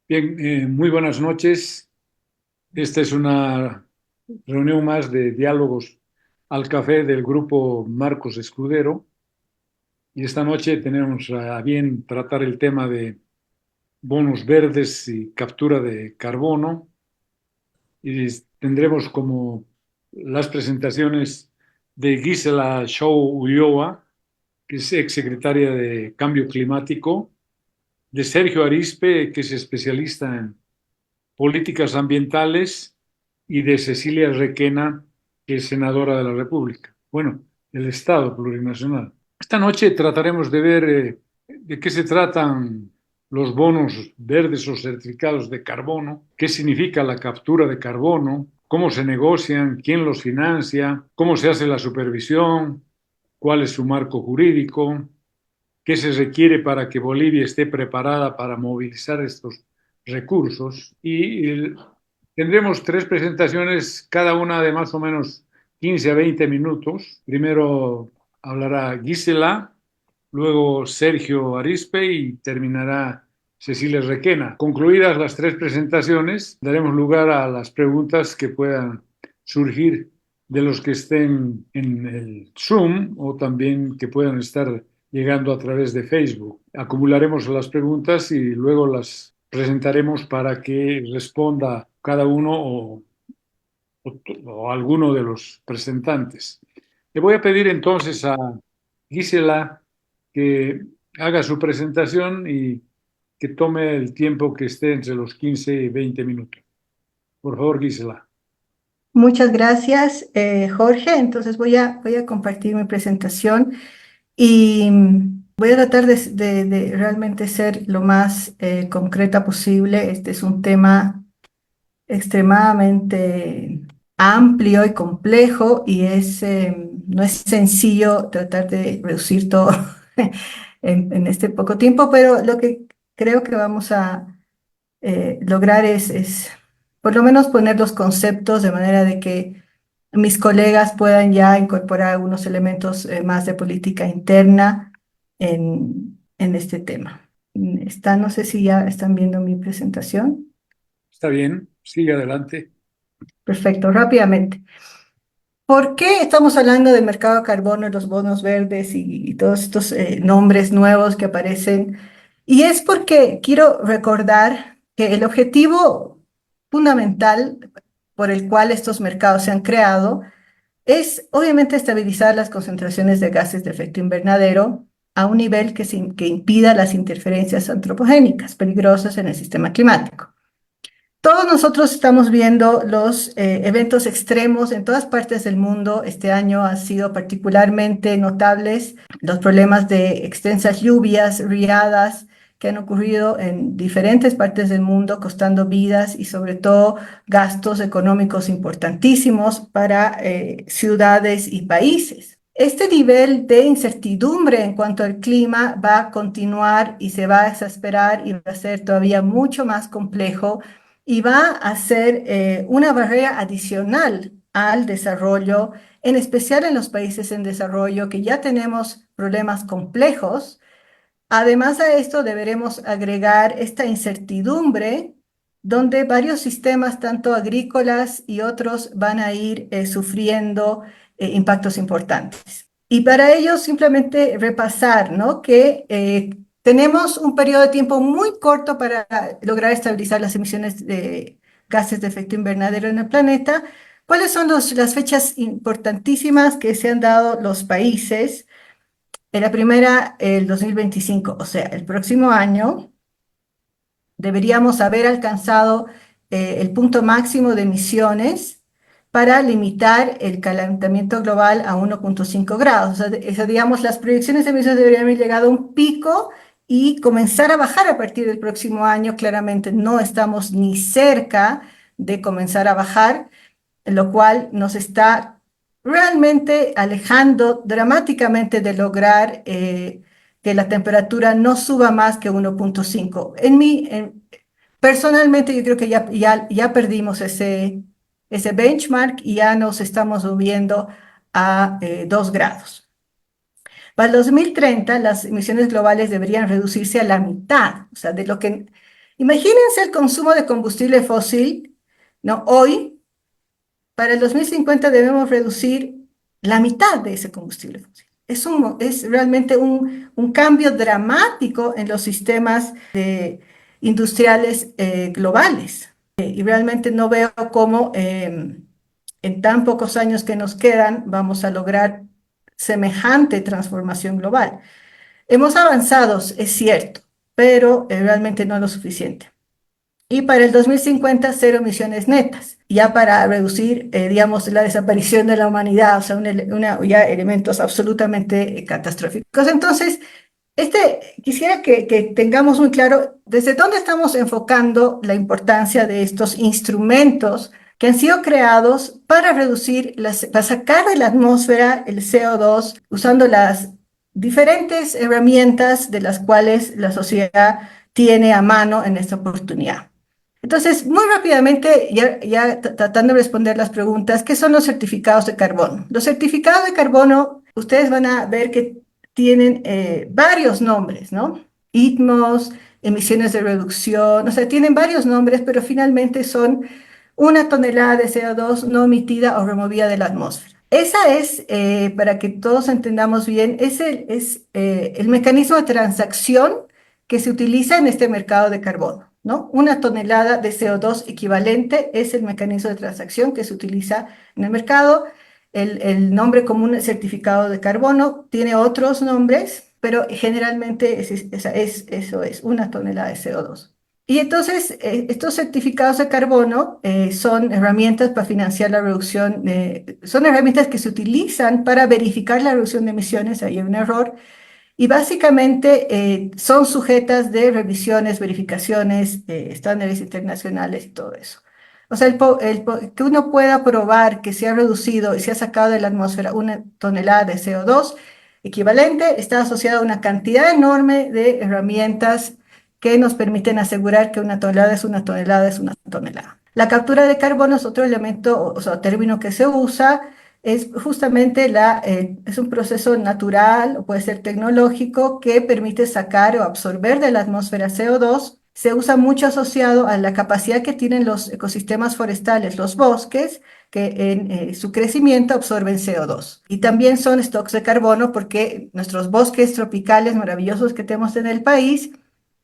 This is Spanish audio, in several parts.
Bien, muy buenas noches. Esta es una reunión más de diálogos al café del grupo Marcos Escudero y esta noche tenemos a bien tratar el tema de bonos verdes y captura de carbono y tendremos como las presentaciones de Gisela Shaw Ulloa, que es exsecretaria de Cambio Climático, de Sergio Arispe, que es especialista en políticas ambientales, y de Cecilia Requena, que es senadora de la República. Bueno, el Estado plurinacional. Esta noche trataremos de ver de qué se tratan los bonos verdes o certificados de carbono, qué significa la captura de carbono, cómo se negocian, quién los financia, cómo se hace la supervisión, cuál es su marco jurídico, qué se requiere para que Bolivia esté preparada para movilizar estos recursos. Y tendremos tres presentaciones, cada una de más o menos 15 a 20 minutos. Primero hablará Gisela, luego Sergio Arispe y terminará Cecilia Requena. Concluidas las tres presentaciones, daremos lugar a las preguntas que puedan surgir de los que estén en el Zoom o también que puedan estar llegando a través de Facebook. Acumularemos las preguntas y luego las presentaremos para que responda cada uno o alguno de los presentantes. Le voy a pedir entonces a Gisela que haga su presentación y que tome el tiempo que esté entre los 15 y 20 minutos. Por favor, Gisela. Muchas gracias, Jorge. Entonces voy a compartir mi presentación y voy a tratar de realmente ser lo más concreta posible. Este es un tema extremadamente amplio y complejo y no es sencillo tratar de reducir todo en este poco tiempo, pero lo que creo que vamos a lograr es por lo menos poner los conceptos de manera de que mis colegas puedan ya incorporar algunos elementos más de política interna en este tema. No sé si ya están viendo mi presentación. ¿Está bien? Sigue adelante. Perfecto, rápidamente. ¿Por qué estamos hablando del mercado de carbono, los bonos verdes y todos estos nombres nuevos que aparecen? Y es porque quiero recordar que el objetivo fundamental por el cual estos mercados se han creado es obviamente estabilizar las concentraciones de gases de efecto invernadero a un nivel que impida las interferencias antropogénicas peligrosas en el sistema climático. Todos nosotros estamos viendo los eventos extremos en todas partes del mundo. Este año han sido particularmente notables los problemas de extensas lluvias, riadas que han ocurrido en diferentes partes del mundo, costando vidas y sobre todo gastos económicos importantísimos para ciudades y países. Este nivel de incertidumbre en cuanto al clima va a continuar y se va a exasperar y va a ser todavía mucho más complejo y va a ser una barrera adicional al desarrollo, en especial en los países en desarrollo que ya tenemos problemas complejos. Además de esto, deberemos agregar esta incertidumbre donde varios sistemas, tanto agrícolas y otros, van a ir sufriendo impactos importantes. Y para ello, simplemente repasar, ¿no? Que tenemos un periodo de tiempo muy corto para lograr estabilizar las emisiones de gases de efecto invernadero en el planeta. ¿Cuáles son las fechas importantísimas que se han dado los países? La primera, el 2025, o sea, el próximo año, deberíamos haber alcanzado el punto máximo de emisiones para limitar el calentamiento global a 1,5 grados. O sea, digamos, las proyecciones de emisiones deberían haber llegado a un pico y comenzar a bajar a partir del próximo año. Claramente no estamos ni cerca de comenzar a bajar, lo cual nos está realmente alejando dramáticamente de lograr que la temperatura no suba más que 1,5. Personalmente yo creo que ya perdimos ese benchmark y ya nos estamos moviendo a 2 grados. Para el 2030 las emisiones globales deberían reducirse a la mitad, o sea, de lo que Imagínense el consumo de combustible fósil, ¿no? Hoy, para el 2050 debemos reducir la mitad de ese combustible fósil. Es realmente un cambio dramático en los sistemas industriales globales. Y realmente no veo cómo en tan pocos años que nos quedan vamos a lograr semejante transformación global. Hemos avanzado, es cierto, pero realmente no lo suficiente. Y para el 2050, cero emisiones netas, ya para reducir, digamos, la desaparición de la humanidad, o sea, ya elementos absolutamente catastróficos. Entonces, quisiera que tengamos muy claro desde dónde estamos enfocando la importancia de estos instrumentos que han sido creados para para sacar de la atmósfera el CO2 usando las diferentes herramientas de las cuales la sociedad tiene a mano en esta oportunidad. Entonces, muy rápidamente, ya tratando de responder las preguntas, ¿qué son los certificados de carbono? Los certificados de carbono, ustedes van a ver que tienen varios nombres, ¿no? ITMOS, emisiones de reducción, o sea, tienen varios nombres, pero finalmente son 1 tonelada de CO2 no emitida o removida de la atmósfera. Esa es, para que todos entendamos bien, es el mecanismo de transacción que se utiliza en este mercado de carbono, ¿no? 1 tonelada de CO2 equivalente es el mecanismo de transacción que se utiliza en el mercado. El nombre común es certificado de carbono, tiene otros nombres, pero generalmente eso es 1 tonelada de CO2. Y entonces, estos certificados de carbono son herramientas para financiar la reducción, son herramientas que se utilizan para verificar la reducción de emisiones, ahí hay un error, y básicamente son sujetas de revisiones, verificaciones, estándares internacionales y todo eso. O sea, que uno pueda probar que se ha reducido y se ha sacado de la atmósfera 1 tonelada de CO2 equivalente, está asociado a una cantidad enorme de herramientas que nos permiten asegurar que 1 tonelada es 1 tonelada es 1 tonelada. La captura de carbono es otro elemento, o sea, término que se usa, es justamente es un proceso natural o puede ser tecnológico que permite sacar o absorber de la atmósfera CO2. Se usa mucho asociado a la capacidad que tienen los ecosistemas forestales, los bosques, que en su crecimiento absorben CO2. Y también son stocks de carbono porque nuestros bosques tropicales maravillosos que tenemos en el país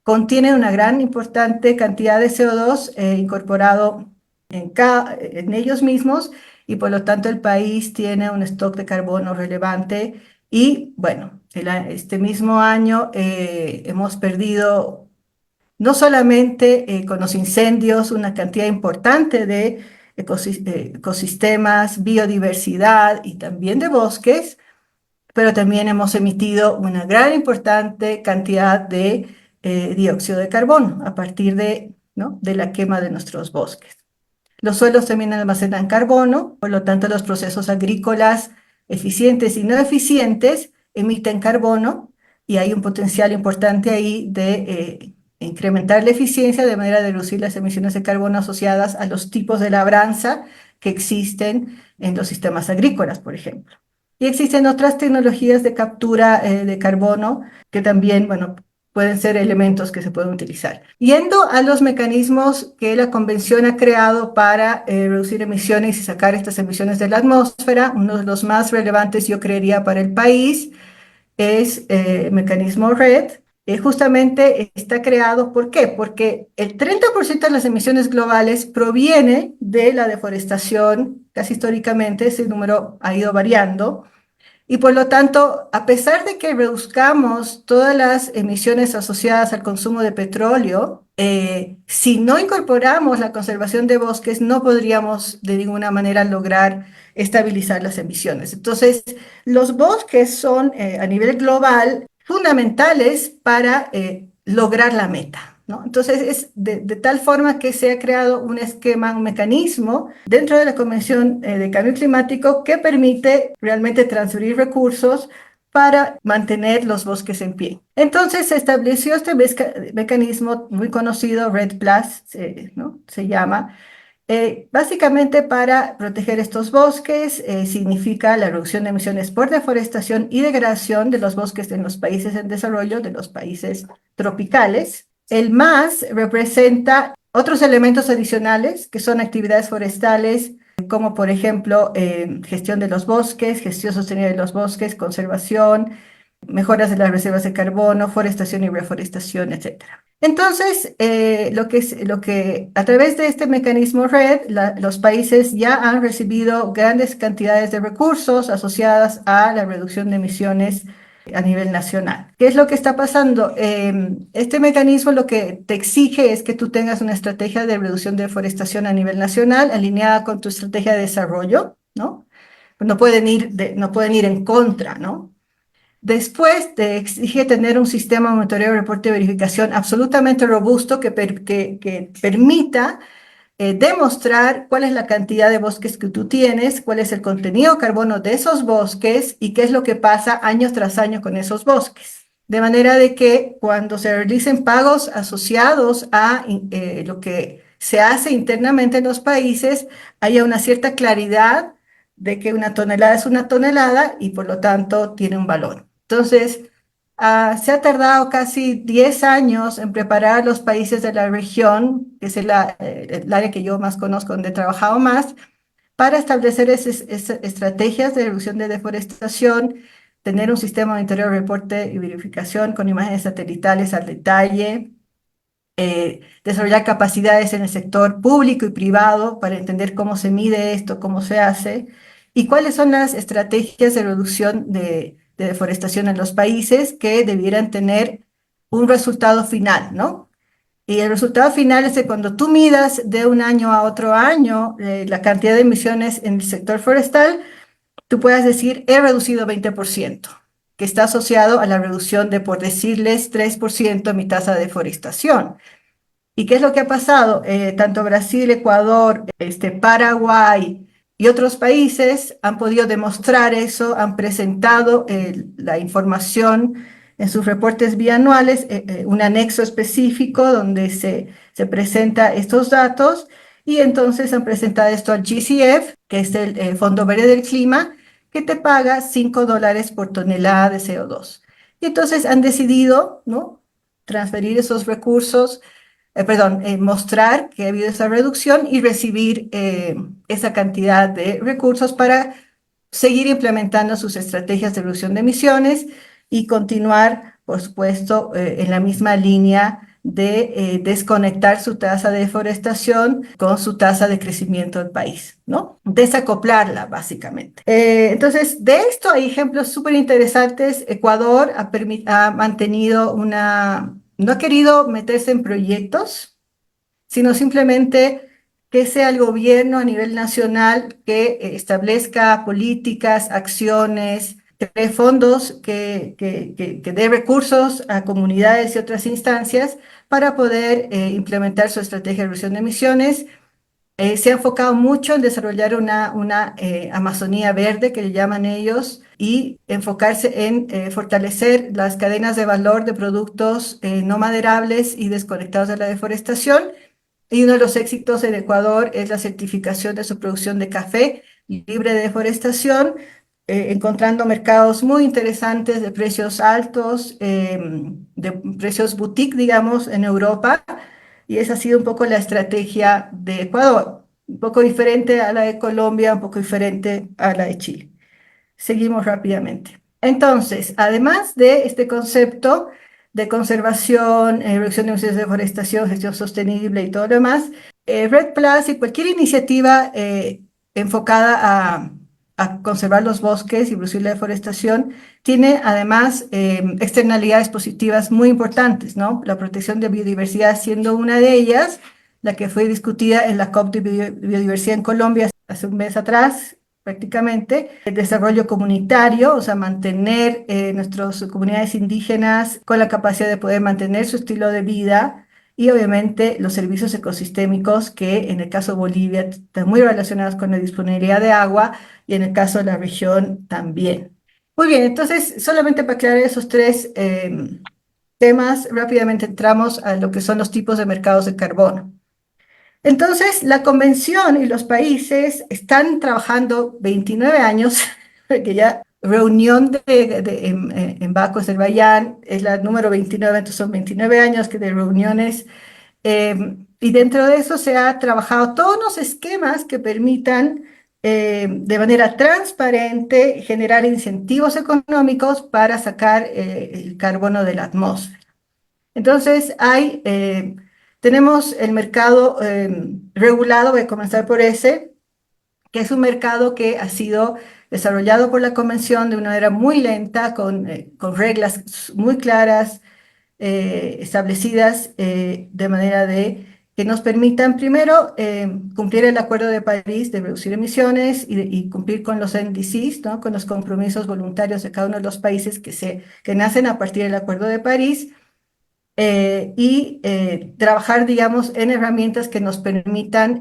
contienen una gran importante cantidad de CO2 incorporado en ellos mismos y por lo tanto el país tiene un stock de carbono relevante y bueno, este mismo año hemos perdido no solamente con los incendios una cantidad importante de ecosistemas, biodiversidad y también de bosques, pero también hemos emitido una gran importante cantidad de dióxido de carbono a partir ¿no? de la quema de nuestros bosques. Los suelos también almacenan carbono, por lo tanto los procesos agrícolas eficientes y no eficientes emiten carbono y hay un potencial importante ahí de incrementar la eficiencia de manera de reducir las emisiones de carbono asociadas a los tipos de labranza que existen en los sistemas agrícolas, por ejemplo. Y existen otras tecnologías de captura de carbono que también, bueno, pueden ser elementos que se pueden utilizar. Yendo a los mecanismos que la Convención ha creado para reducir emisiones y sacar estas emisiones de la atmósfera, uno de los más relevantes, yo creería, para el país es el mecanismo RED. Justamente está creado, ¿por qué? Porque el 30% de las emisiones globales proviene de la deforestación, casi históricamente, ese número ha ido variando, y por lo tanto, a pesar de que reduzcamos todas las emisiones asociadas al consumo de petróleo, si no incorporamos la conservación de bosques, no podríamos de ninguna manera lograr estabilizar las emisiones. Entonces, los bosques son a nivel global fundamentales para lograr la meta, ¿no? Entonces, es de tal forma que se ha creado un esquema, un mecanismo dentro de la Convención de Cambio Climático que permite realmente transferir recursos para mantener los bosques en pie. Entonces se estableció este mecanismo muy conocido, REDD+, ¿no? Se llama, básicamente para proteger estos bosques, significa la reducción de emisiones por deforestación y degradación de los bosques en los países en desarrollo, de los países tropicales. El más representa otros elementos adicionales que son actividades forestales, como por ejemplo gestión de los bosques, gestión sostenible de los bosques, conservación, mejoras de las reservas de carbono, forestación y reforestación, etcétera. Entonces, lo que a través de este mecanismo REDD, los países ya han recibido grandes cantidades de recursos asociadas a la reducción de emisiones a nivel nacional. ¿Qué es lo que está pasando? Este mecanismo lo que te exige es que tú tengas una estrategia de reducción de deforestación a nivel nacional alineada con tu estrategia de desarrollo, ¿no? No pueden ir en contra, ¿no? Después te exige tener un sistema de monitoreo, reporte y verificación absolutamente robusto que permita demostrar cuál es la cantidad de bosques que tú tienes, cuál es el contenido de carbono de esos bosques y qué es lo que pasa año tras año con esos bosques. De manera de que cuando se realicen pagos asociados a lo que se hace internamente en los países, haya una cierta claridad de que una tonelada es una tonelada y por lo tanto tiene un valor. Entonces, se ha tardado casi 10 años en preparar a los países de la región, que es el área que yo más conozco, donde he trabajado más, para establecer esas estrategias de reducción de deforestación, tener un sistema de monitoreo, reporte y verificación con imágenes satelitales al detalle, desarrollar capacidades en el sector público y privado para entender cómo se mide esto, cómo se hace, y cuáles son las estrategias de reducción de deforestación en los países que debieran tener un resultado final, ¿no? Y el resultado final es que cuando tú midas de un año a otro año la cantidad de emisiones en el sector forestal, tú puedas decir, he reducido 20%, que está asociado a la reducción de, por decirles, 3% mi tasa de deforestación. ¿Y qué es lo que ha pasado? Tanto Brasil, Ecuador, Paraguay y otros países han podido demostrar eso, han presentado la información en sus reportes bianuales, un anexo específico donde se presenta estos datos y entonces han presentado esto al GCF, que es el Fondo Verde del Clima, que te paga $5 por tonelada de CO2. Y entonces han decidido, ¿no?, transferir esos recursos, mostrar que ha habido esa reducción y recibir esa cantidad de recursos para seguir implementando sus estrategias de reducción de emisiones y continuar, por supuesto, en la misma línea de desconectar su tasa de deforestación con su tasa de crecimiento del país, ¿no? Desacoplarla, básicamente. Entonces, de esto hay ejemplos súper interesantes. Ecuador ha mantenido no ha querido meterse en proyectos, sino simplemente que sea el gobierno a nivel nacional que establezca políticas, acciones, cree fondos, que dé recursos a comunidades y otras instancias para poder implementar su estrategia de reducción de emisiones. Se ha enfocado mucho en desarrollar una Amazonía verde, que le llaman ellos, y enfocarse en fortalecer las cadenas de valor de productos no maderables y desconectados de la deforestación. Y uno de los éxitos en Ecuador es la certificación de su producción de café libre de deforestación, encontrando mercados muy interesantes de precios altos, de precios boutique, digamos, en Europa. Y esa ha sido un poco la estrategia de Ecuador, un poco diferente a la de Colombia, un poco diferente a la de Chile. Seguimos rápidamente. Entonces, además de este concepto de conservación, reducción de emisiones de deforestación, gestión sostenible y todo lo demás, Red Plus y cualquier iniciativa enfocada a conservar los bosques y reducir la deforestación tiene además externalidades positivas muy importantes, ¿no? La protección de biodiversidad siendo una de ellas, la que fue discutida en la COP de biodiversidad en Colombia hace un mes atrás, prácticamente, el desarrollo comunitario, o sea, mantener nuestras comunidades indígenas con la capacidad de poder mantener su estilo de vida y obviamente los servicios ecosistémicos que en el caso de Bolivia están muy relacionados con la disponibilidad de agua y en el caso de la región también. Muy bien, entonces solamente para aclarar esos tres temas, rápidamente entramos a lo que son los tipos de mercados de carbono. Entonces, la convención y los países están trabajando 29 años, que ya reunión en Bakú, Azerbaiyán, es la número 29, entonces son 29 años que de reuniones, y dentro de eso se ha trabajado todos los esquemas que permitan de manera transparente generar incentivos económicos para sacar el carbono de la atmósfera. Entonces, tenemos el mercado regulado, voy a comenzar por ese, que es un mercado que ha sido desarrollado por la Convención de una manera muy lenta, con reglas muy claras, establecidas de manera que nos permitan, primero, cumplir el Acuerdo de París de reducir emisiones y cumplir con los NDCs, ¿no? Con los compromisos voluntarios de cada uno de los países que nacen a partir del Acuerdo de París, trabajar, digamos, en herramientas que nos permitan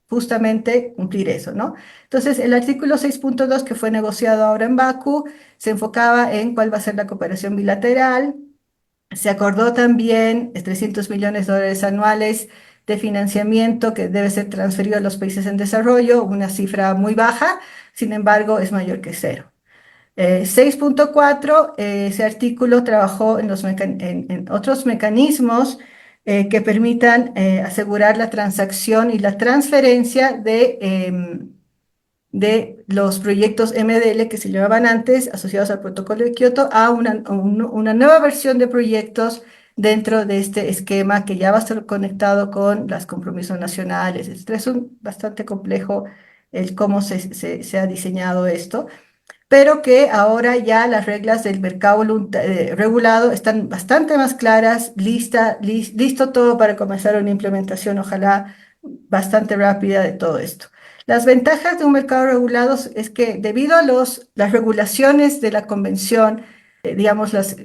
justamente cumplir eso, ¿no? Entonces, el artículo 6.2 que fue negociado ahora en Bakú se enfocaba en cuál va a ser la cooperación bilateral. Se acordó también $300 millones anuales de financiamiento que debe ser transferido a los países en desarrollo, una cifra muy baja, sin embargo, es mayor que cero. 6.4, ese artículo trabajó en otros mecanismos que permitan asegurar la transacción y la transferencia de los proyectos MDL que se llevaban antes, asociados al protocolo de Kioto, a una nueva versión de proyectos dentro de este esquema que ya va a estar conectado con los compromisos nacionales. Es bastante complejo el cómo se ha diseñado esto, pero que ahora ya las reglas del mercado regulado están bastante más claras, listo todo para comenzar una implementación, ojalá bastante rápida de todo esto. Las ventajas de un mercado regulado es que debido a las regulaciones de la convención, digamos, las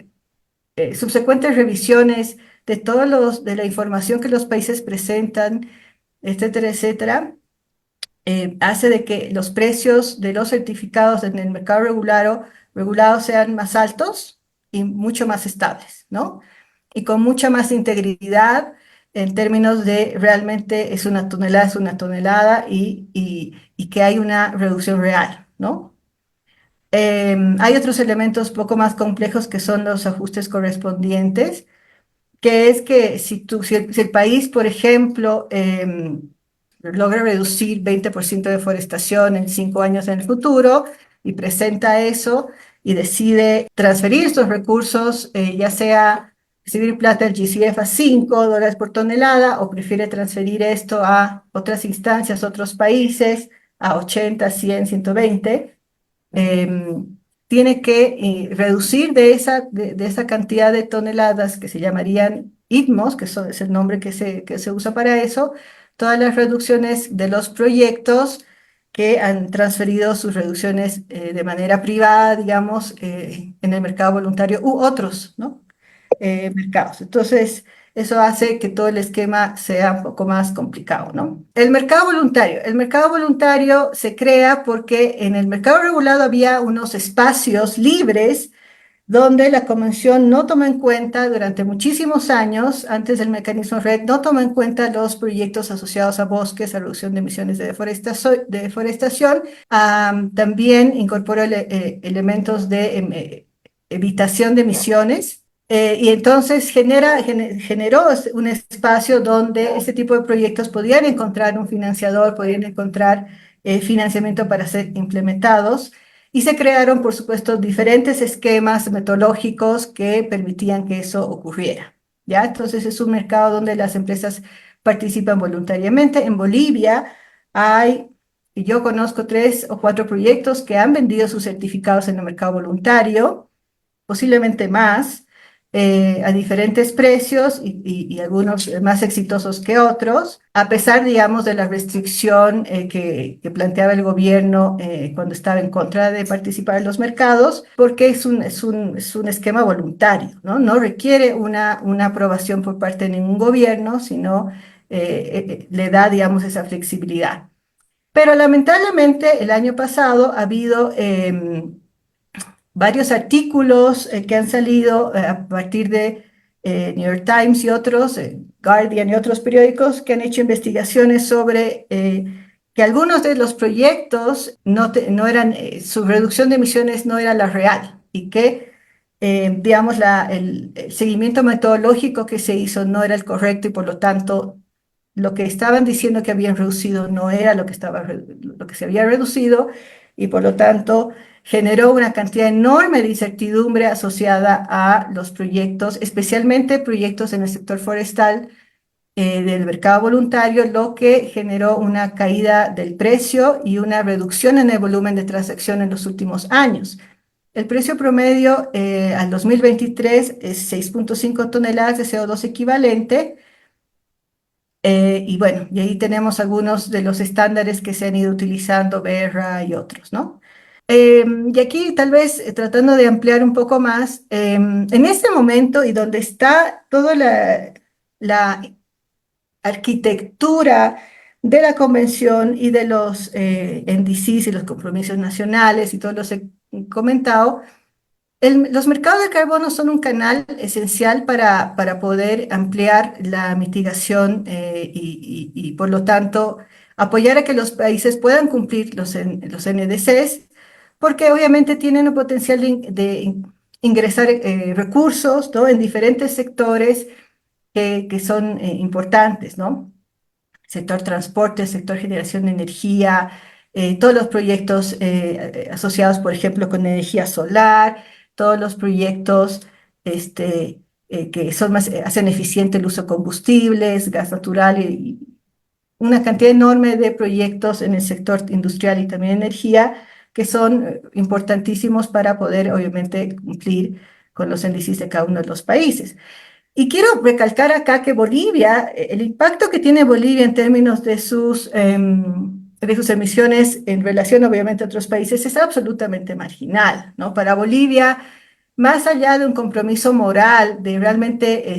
subsecuentes revisiones de la información que los países presentan, etcétera, etcétera, hace de que los precios de los certificados en el mercado regulado sean más altos y mucho más estables, ¿no? Y con mucha más integridad en términos de realmente es una tonelada y que hay una reducción real, ¿no? Hay otros elementos poco más complejos que son los ajustes correspondientes, que es que si el país, por ejemplo, logra reducir 20% de deforestación en 5 años en el futuro y presenta eso y decide transferir estos recursos, ya sea recibir plata del GCF a $5 por tonelada o prefiere transferir esto a otras instancias, otros países, a 80, 100, 120, tiene que reducir de esa cantidad de toneladas que se llamarían ITMOS, es el nombre que se usa para eso, todas las reducciones de los proyectos que han transferido sus reducciones de manera privada, digamos, en el mercado voluntario u otros, ¿no? Mercados. Entonces, eso hace que todo el esquema sea un poco más complicado, ¿no? El mercado voluntario. El mercado voluntario se crea porque en el mercado regulado había unos espacios libres donde la Convención no toma en cuenta durante muchísimos años, antes del mecanismo RED, no toma en cuenta los proyectos asociados a bosques, a reducción de emisiones de deforestación. También incorporó elementos de evitación de emisiones. Y entonces generó un espacio donde este tipo de proyectos podían encontrar un financiador, podían encontrar financiamiento para ser implementados. Y se crearon, por supuesto, diferentes esquemas metodológicos que permitían que eso ocurriera, ¿ya? Entonces es un mercado donde las empresas participan voluntariamente. En Bolivia yo conozco 3 o 4 proyectos que han vendido sus certificados en el mercado voluntario, posiblemente más, a diferentes precios y algunos más exitosos que otros, a pesar, digamos, de la restricción que planteaba el gobierno cuando estaba en contra de participar en los mercados, porque es un esquema voluntario, ¿no? No requiere una aprobación por parte de ningún gobierno, sino le da, digamos, esa flexibilidad. Pero lamentablemente el año pasado ha habido varios artículos que han salido a partir de New York Times y otros, Guardian y otros periódicos que han hecho investigaciones sobre que que algunos de los proyectos no eran, su reducción de emisiones no era la real y que, digamos, el seguimiento metodológico que se hizo no era el correcto y por lo tanto lo que estaban diciendo que habían reducido no era lo que se había reducido y por lo tanto generó una cantidad enorme de incertidumbre asociada a los proyectos, especialmente proyectos en el sector forestal del mercado voluntario, lo que generó una caída del precio y una reducción en el volumen de transacción en los últimos años. El precio promedio al 2023 es 6.5 toneladas de CO2 equivalente. Y bueno, y ahí tenemos algunos de los estándares que se han ido utilizando, Berra y otros, ¿no? Y aquí tal vez tratando de ampliar un poco más, en este momento y donde está toda la arquitectura de la convención y de los NDCs y los compromisos nacionales y todos los he comentado, los mercados de carbono son un canal esencial para poder ampliar la mitigación y, por lo tanto, apoyar a que los países puedan cumplir los NDCs, porque obviamente tienen el potencial de ingresar recursos, ¿no?, en diferentes sectores que son importantes, ¿no? Sector transporte, sector generación de energía, todos los proyectos asociados, por ejemplo, con energía solar, todos los proyectos que son más, hacen eficiente el uso de combustibles, gas natural y una cantidad enorme de proyectos en el sector industrial y también energía que son importantísimos para poder, obviamente, cumplir con los índices de cada uno de los países. Y quiero recalcar acá que Bolivia, el impacto que tiene Bolivia en términos de sus emisiones en relación obviamente a otros países es absolutamente marginal, ¿no? Para Bolivia, más allá de un compromiso moral de realmente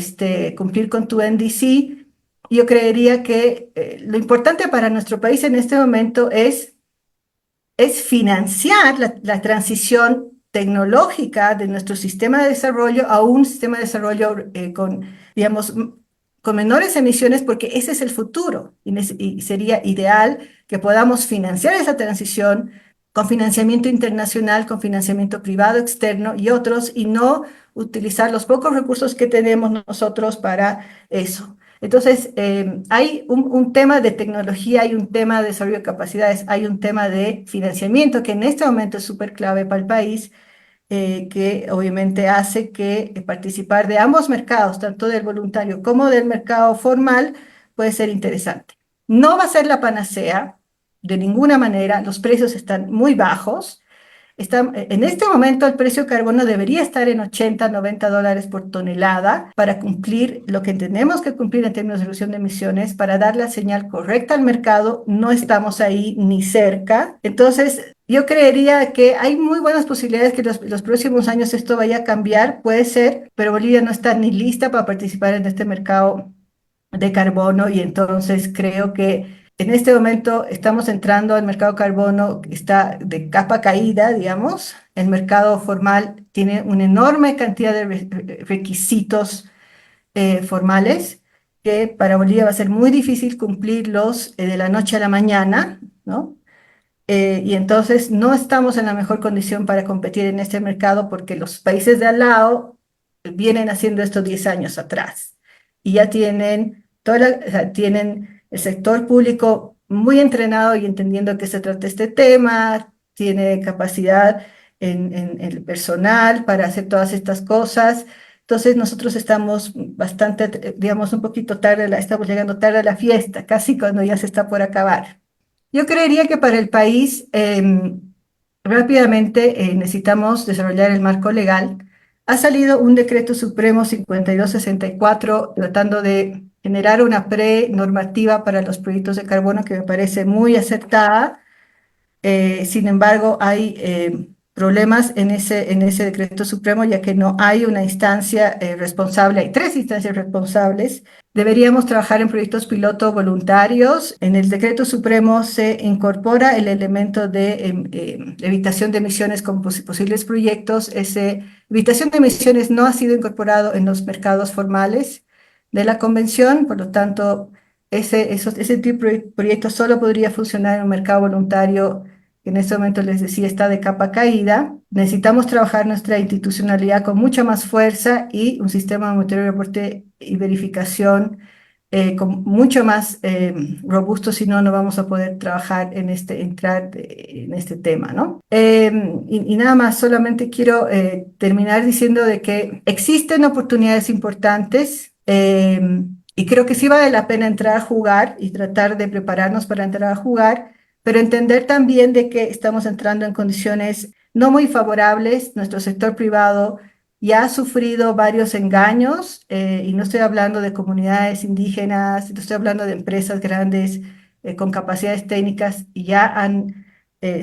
cumplir con tu NDC, yo creería que lo importante para nuestro país en este momento es financiar la transición tecnológica de nuestro sistema de desarrollo a un sistema de desarrollo con, digamos, con menores emisiones, porque ese es el futuro y sería ideal que podamos financiar esa transición con financiamiento internacional, con financiamiento privado externo y otros, y no utilizar los pocos recursos que tenemos nosotros para eso. Entonces, hay un tema de tecnología, hay un tema de desarrollo de capacidades, hay un tema de financiamiento que en este momento es súper clave para el país, que obviamente hace que participar de ambos mercados, tanto del voluntario como del mercado formal, puede ser interesante. No va a ser la panacea de ninguna manera, los precios están muy bajos. En este momento el precio de carbono debería estar en 80, $90 por tonelada para cumplir lo que tenemos que cumplir en términos de reducción de emisiones, para dar la señal correcta al mercado. No estamos ahí ni cerca. Entonces, yo creería que hay muy buenas posibilidades que los próximos años esto vaya a cambiar, puede ser, pero Bolivia no está ni lista para participar en este mercado de carbono y entonces creo que en este momento estamos entrando al mercado carbono que está de capa caída, digamos. El mercado formal tiene una enorme cantidad de requisitos formales que para Bolivia va a ser muy difícil cumplirlos de la noche a la mañana, ¿no? Y entonces no estamos en la mejor condición para competir en este mercado porque los países de al lado vienen haciendo esto 10 años atrás y ya tienen, o sea, tienen el sector público muy entrenado y entendiendo que se trata este tema, tiene capacidad en el personal para hacer todas estas cosas. Entonces nosotros estamos bastante, digamos, un poquito tarde, estamos llegando tarde a la fiesta, casi cuando ya se está por acabar. Yo creería que para el país rápidamente necesitamos desarrollar el marco legal. Ha salido un decreto supremo 5264 tratando de generar una pre-normativa para los proyectos de carbono que me parece muy acertada. Sin embargo, hay problemas en ese decreto supremo, ya que no hay una instancia responsable, hay tres instancias responsables. Deberíamos trabajar en proyectos piloto voluntarios. En el decreto supremo se incorpora el elemento de evitación de emisiones como posibles proyectos. Ese evitación de emisiones no ha sido incorporado en los mercados formales de la convención, por lo tanto, ese tipo de proyectos solo podría funcionar en un mercado voluntario que en este momento les decía está de capa caída. Necesitamos trabajar nuestra institucionalidad con mucha más fuerza y un sistema de monitoreo, reporte y verificación con mucho más robusto, si no, no vamos a poder trabajar en entrar en este tema, ¿no? Y nada más, solamente quiero terminar diciendo de que existen oportunidades importantes. Y creo que sí vale la pena entrar a jugar y tratar de prepararnos para entrar a jugar, pero entender también de que estamos entrando en condiciones no muy favorables. Nuestro sector privado ya ha sufrido varios engaños, y no estoy hablando de comunidades indígenas, no estoy hablando de empresas grandes con capacidades técnicas, y ya han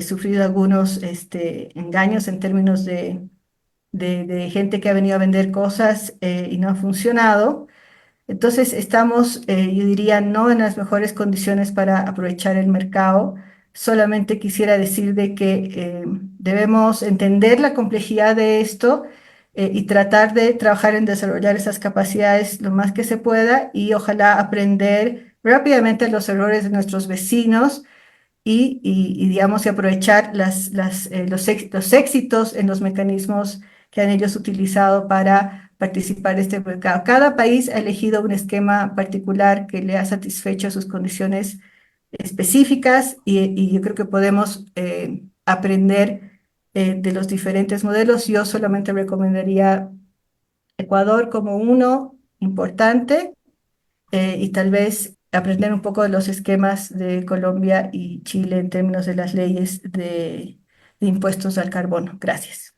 sufrido algunos engaños en términos de gente que ha venido a vender cosas y no ha funcionado. Entonces estamos, yo diría, no en las mejores condiciones para aprovechar el mercado. Solamente quisiera decir de que debemos entender la complejidad de esto y tratar de trabajar en desarrollar esas capacidades lo más que se pueda, y ojalá aprender rápidamente los errores de nuestros vecinos digamos, y aprovechar los éxitos en los mecanismos que han ellos utilizado para participar en este mercado. Cada país ha elegido un esquema particular que le ha satisfecho sus condiciones específicas, y yo creo que podemos aprender de los diferentes modelos. Yo solamente recomendaría Ecuador como uno importante, y tal vez aprender un poco de los esquemas de Colombia y Chile en términos de las leyes de impuestos al carbono. Gracias.